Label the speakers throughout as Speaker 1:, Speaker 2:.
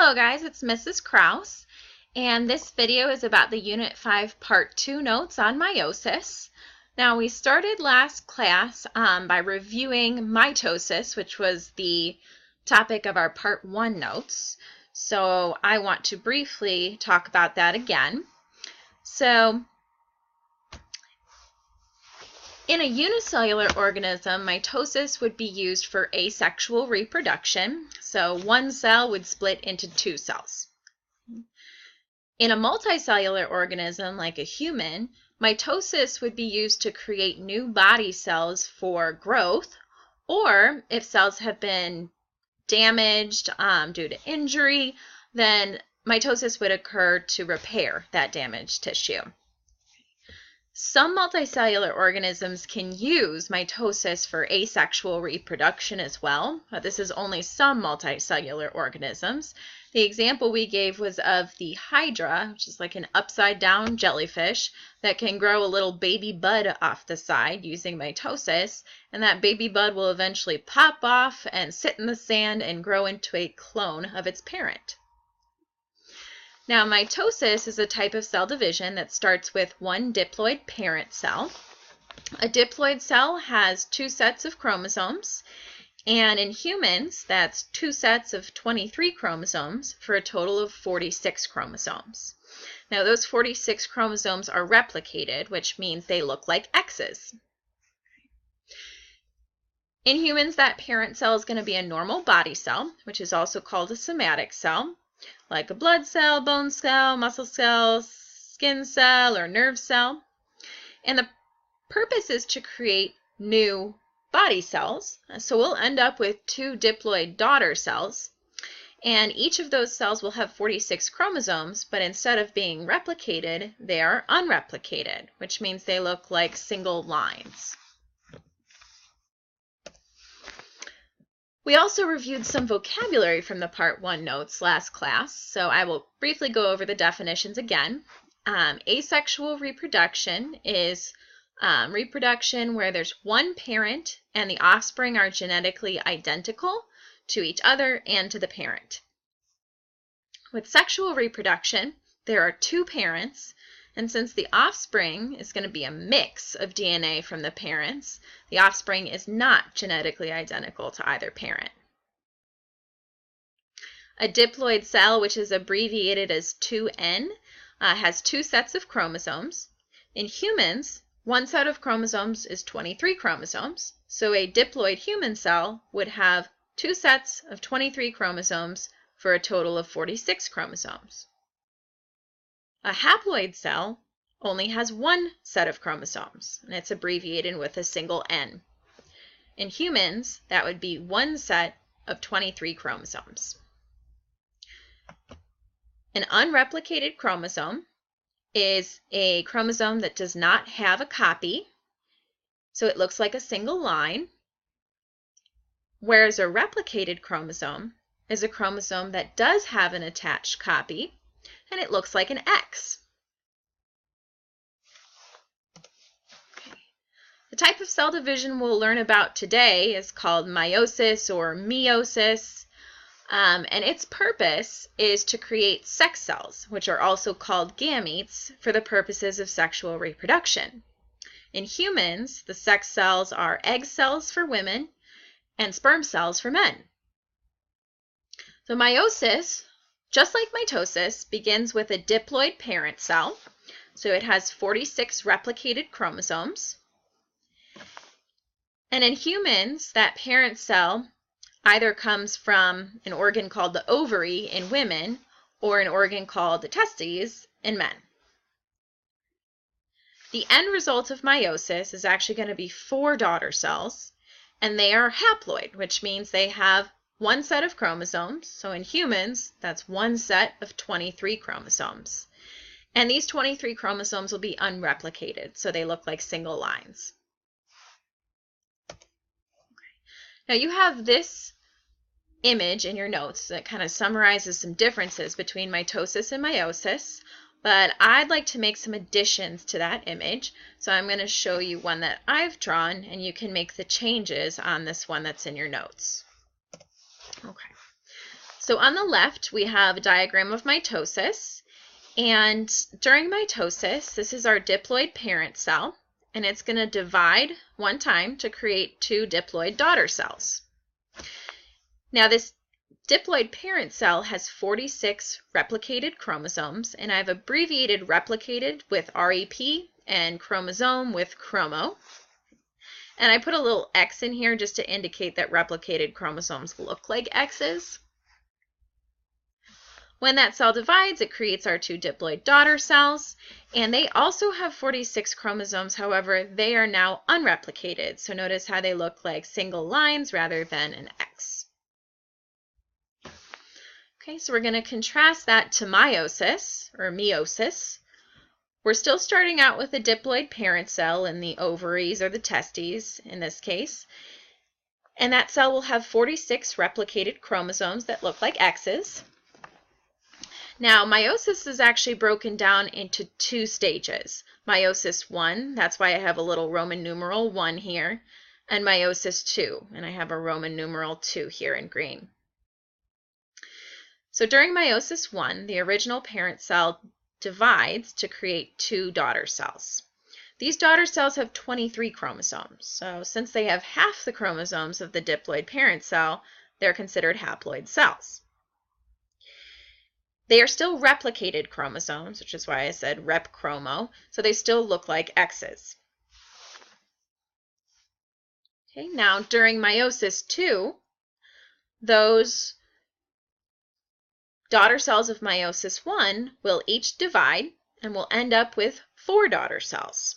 Speaker 1: Hello guys, it's Mrs. Kraus, and this video is about the Unit 5 Part 2 notes on meiosis. Now we started last class by reviewing mitosis, which was the topic of our Part 1 notes. So I want to briefly talk about that again. So in a unicellular organism, mitosis would be used for asexual reproduction. So one cell would split into two cells. In a multicellular organism like a human, mitosis would be used to create new body cells for growth, or if cells have been damaged due to injury, then mitosis would occur to repair that damaged tissue. Some multicellular organisms can use mitosis for asexual reproduction as well. This is only some multicellular organisms. The example we gave was of the hydra, which is like an upside down jellyfish that can grow a little baby bud off the side using mitosis, and that baby bud will eventually pop off and sit in the sand and grow into a clone of its parent. Now, mitosis is a type of cell division that starts with one diploid parent cell. A diploid cell has two sets of chromosomes, and in humans, that's two sets of 23 chromosomes for a total of 46 chromosomes. Now, those 46 chromosomes are replicated, which means they look like X's. In humans, that parent cell is going to be a normal body cell, which is also called a somatic cell, like a blood cell, bone cell, muscle cell, skin cell, or nerve cell. And the purpose is to create new body cells. So we'll end up with two diploid daughter cells, and each of those cells will have 46 chromosomes, but instead of being replicated, they are unreplicated, which means they look like single lines. We also reviewed some vocabulary from the Part 1 notes last class, so I will briefly go over the definitions again. Asexual reproduction is reproduction where there's one parent and the offspring are genetically identical to each other and to the parent. With sexual reproduction, there are two parents, and since the offspring is going to be a mix of DNA from the parents, the offspring is not genetically identical to either parent. A diploid cell, which is abbreviated as 2N, has two sets of chromosomes. In humans, one set of chromosomes is 23 chromosomes, so a diploid human cell would have two sets of 23 chromosomes for a total of 46 chromosomes. A haploid cell only has one set of chromosomes, and it's abbreviated with a single N. In humans, that would be one set of 23 chromosomes. An unreplicated chromosome is a chromosome that does not have a copy, so it looks like a single line, whereas a replicated chromosome is a chromosome that does have an attached copy, and it looks like an X. The type of cell division we'll learn about today is called meiosis or meiosis, and its purpose is to create sex cells, which are also called gametes, for the purposes of sexual reproduction. In humans, the sex cells are egg cells for women and sperm cells for men. So meiosis, just like mitosis, begins with a diploid parent cell, so it has 46 replicated chromosomes. And in humans, that parent cell either comes from an organ called the ovary in women or an organ called the testes in men. The end result of meiosis is actually going to be 4 daughter cells, and they are haploid, which means they have one set of chromosomes. So in humans, that's one set of 23 chromosomes. And these 23 chromosomes will be unreplicated, so they look like single lines. Now you have this image in your notes that kind of summarizes some differences between mitosis and meiosis, but I'd like to make some additions to that image. So I'm going to show you one that I've drawn, and you can make the changes on this one that's in your notes. Okay. So on the left, we have a diagram of mitosis. And during mitosis, this is our diploid parent cell, and it's going to divide one time to create two diploid daughter cells. Now, this diploid parent cell has 46 replicated chromosomes, and I've abbreviated replicated with REP and chromosome with chromo. And I put a little X in here just to indicate that replicated chromosomes look like X's. When that cell divides, it creates our two diploid daughter cells, and they also have 46 chromosomes. However, they are now unreplicated. So notice how they look like single lines rather than an X. Okay, so we're going to contrast that to meiosis, or meiosis. We're still starting out with a diploid parent cell in the ovaries or the testes in this case. And that cell will have 46 replicated chromosomes that look like X's. Now, meiosis is actually broken down into two stages. Meiosis 1, that's why I have a little Roman numeral 1 here, and meiosis 2, and I have a Roman numeral 2 here in green. So during meiosis 1, the original parent cell divides to create two daughter cells. These daughter cells have 23 chromosomes, so since they have half the chromosomes of the diploid parent cell, they're considered haploid cells. They are still replicated chromosomes, which is why I said rep chromo, so they still look like X's. Okay, now during meiosis 2, those daughter cells of meiosis 1 will each divide and will end up with 4 daughter cells.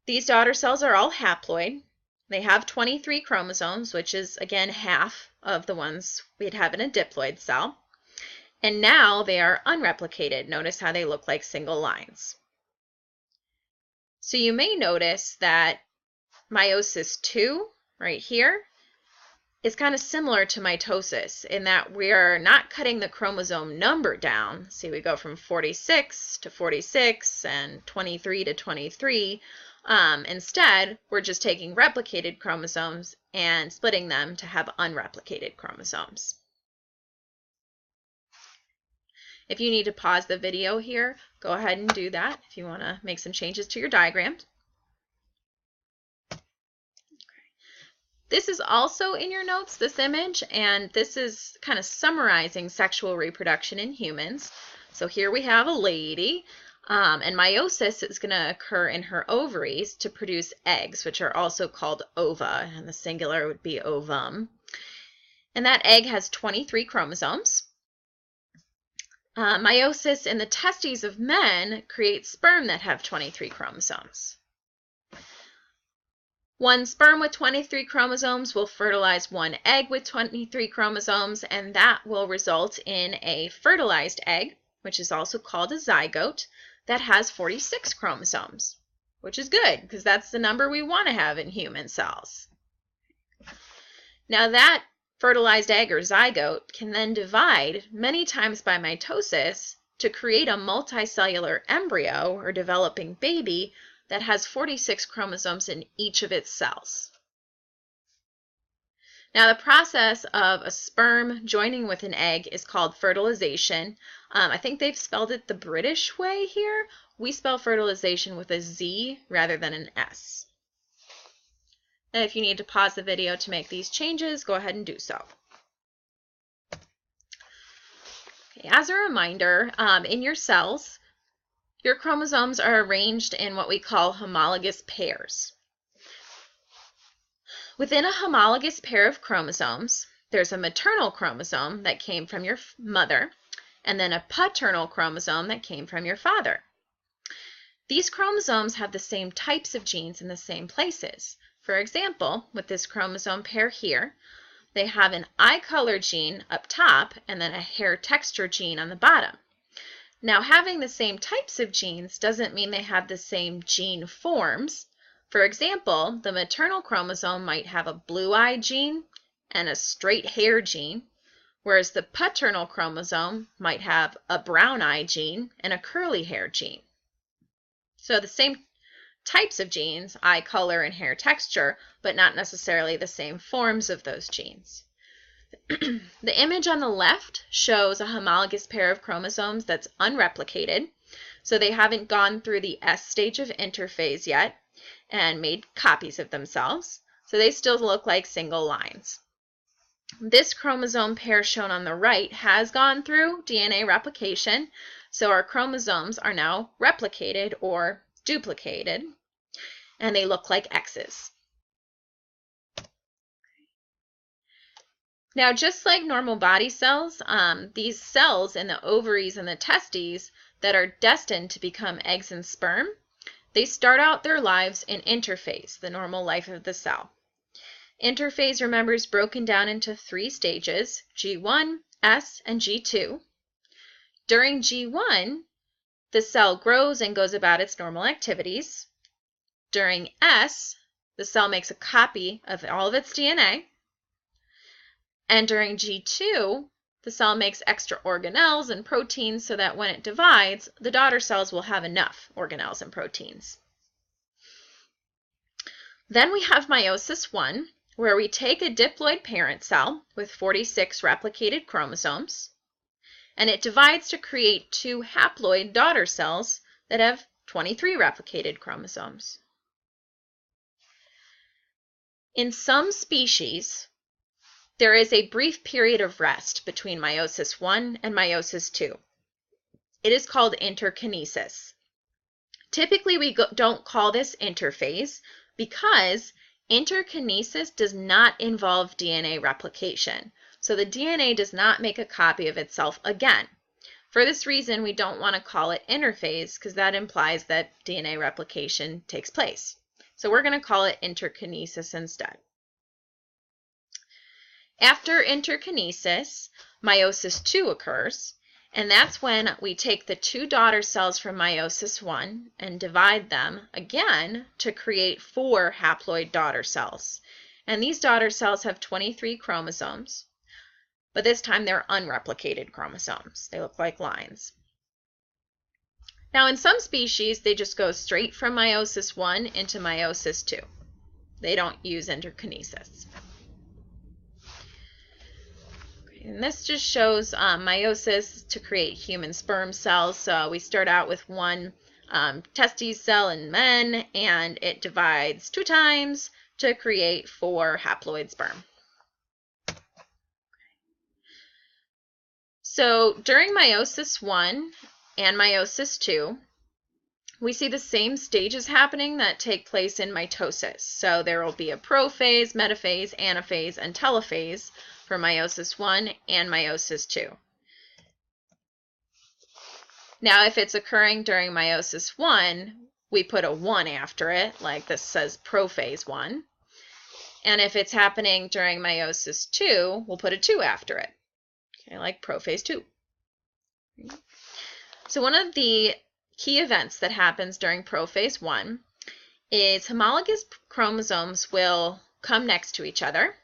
Speaker 1: These daughter cells are all haploid. They have 23 chromosomes, which is again half of the ones we'd have in a diploid cell. And now they are unreplicated. Notice how they look like single lines. So you may notice that meiosis 2, right here, is kind of similar to mitosis in that we are not cutting the chromosome number down. See, we go from 46 to 46 and 23 to 23. Instead, we're just taking replicated chromosomes and splitting them to have unreplicated chromosomes. If you need to pause the video here, go ahead and do that if you want to make some changes to your diagram. This is also in your notes, this image, and this is kind of summarizing sexual reproduction in humans. So here we have a lady, and meiosis is going to occur in her ovaries to produce eggs, which are also called ova, and the singular would be ovum. And that egg has 23 chromosomes. Meiosis in the testes of men creates sperm that have 23 chromosomes. One sperm with 23 chromosomes will fertilize one egg with 23 chromosomes, and that will result in a fertilized egg, which is also called a zygote, that has 46 chromosomes, which is good because that's the number we want to have in human cells. Now that fertilized egg or zygote can then divide many times by mitosis to create a multicellular embryo or developing baby that has 46 chromosomes in each of its cells. Now the process of a sperm joining with an egg is called fertilization. I think they've spelled it the British way here. We spell fertilization with a Z rather than an S. And if you need to pause the video to make these changes, go ahead and do so. Okay, as a reminder, in your cells, your chromosomes are arranged in what we call homologous pairs. Within a homologous pair of chromosomes, there's a maternal chromosome that came from your mother, and then a paternal chromosome that came from your father. These chromosomes have the same types of genes in the same places. For example, with this chromosome pair here, they have an eye color gene up top and then a hair texture gene on the bottom. Now, having the same types of genes doesn't mean they have the same gene forms. For example, the maternal chromosome might have a blue eye gene and a straight hair gene, whereas the paternal chromosome might have a brown eye gene and a curly hair gene. So the same types of genes, eye color and hair texture, but not necessarily the same forms of those genes. The image on the left shows a homologous pair of chromosomes that's unreplicated. So they haven't gone through the S stage of interphase yet and made copies of themselves. So they still look like single lines. This chromosome pair shown on the right has gone through DNA replication. So our chromosomes are now replicated or duplicated, and they look like X's. Now, just like normal body cells, these cells in the ovaries and the testes that are destined to become eggs and sperm, they start out their lives in interphase, the normal life of the cell. Interphase, remember, is broken down into 3 stages, G1, S, and G2. During G1, the cell grows and goes about its normal activities. During S, the cell makes a copy of all of its DNA. And during G2, the cell makes extra organelles and proteins so that when it divides, the daughter cells will have enough organelles and proteins. Then we have meiosis 1, where we take a diploid parent cell with 46 replicated chromosomes, and it divides to create 2 haploid daughter cells that have 23 replicated chromosomes. In some species, there is a brief period of rest between meiosis 1 and meiosis 2. It is called interkinesis. Typically, we don't call this interphase because interkinesis does not involve DNA replication. So the DNA does not make a copy of itself again. For this reason, we don't want to call it interphase because that implies that DNA replication takes place. So we're going to call it interkinesis instead. After interkinesis, meiosis 2 occurs, and that's when we take the 2 daughter cells from meiosis 1 and divide them again to create 4 haploid daughter cells. And these daughter cells have 23 chromosomes, but this time they're unreplicated chromosomes. They look like lines. Now, in some species, they just go straight from meiosis 1 into meiosis 2. They don't use interkinesis. And this just shows meiosis to create human sperm cells. So we start out with 1 testes cell in men, and it divides 2 times to create 4 haploid sperm. So during meiosis 1 and meiosis 2, we see the same stages happening that take place in mitosis. So there will be a prophase, metaphase, anaphase, and telophase for meiosis 1 and meiosis 2. Now, if it's occurring during meiosis 1, we put a 1 after it, like this says prophase 1. And if it's happening during meiosis 2, we'll put a 2 after it, okay, like prophase 2. So one of the key events that happens during prophase 1 is homologous chromosomes will come next to each other.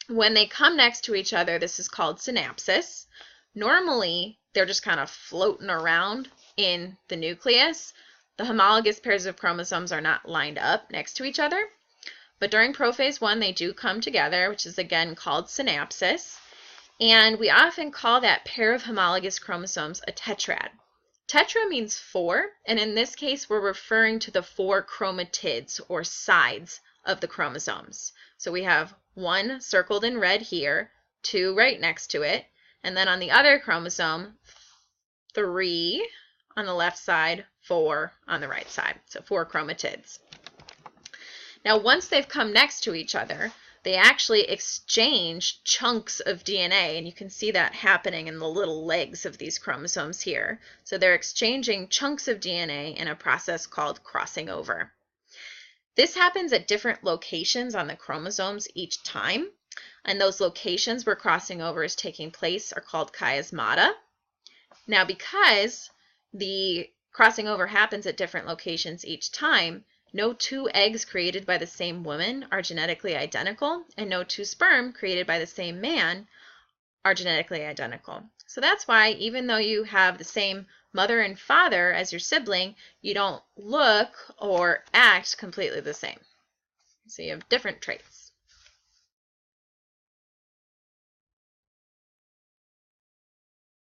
Speaker 1: When they come next to each other, this is called synapsis. Normally, they're just kind of floating around in the nucleus. The homologous pairs of chromosomes are not lined up next to each other. But during prophase 1, they do come together, which is again called synapsis. And we often call that pair of homologous chromosomes a tetrad. Tetra means 4, and in this case, we're referring to the 4 chromatids or sides of the chromosomes. So we have 1 circled in red here, 2 right next to it, and then on the other chromosome, 3 on the left side, 4 on the right side. So 4 chromatids. Now, once they've come next to each other, they actually exchange chunks of DNA, and you can see that happening in the little legs of these chromosomes here. So they're exchanging chunks of DNA in a process called crossing over. This happens at different locations on the chromosomes each time, and those locations where crossing over is taking place are called chiasmata. Now, because the crossing over happens at different locations each time, no 2 eggs created by the same woman are genetically identical, and no 2 sperm created by the same man are genetically identical. So that's why even though you have the same mother and father as your sibling, you don't look or act completely the same. So you have different traits.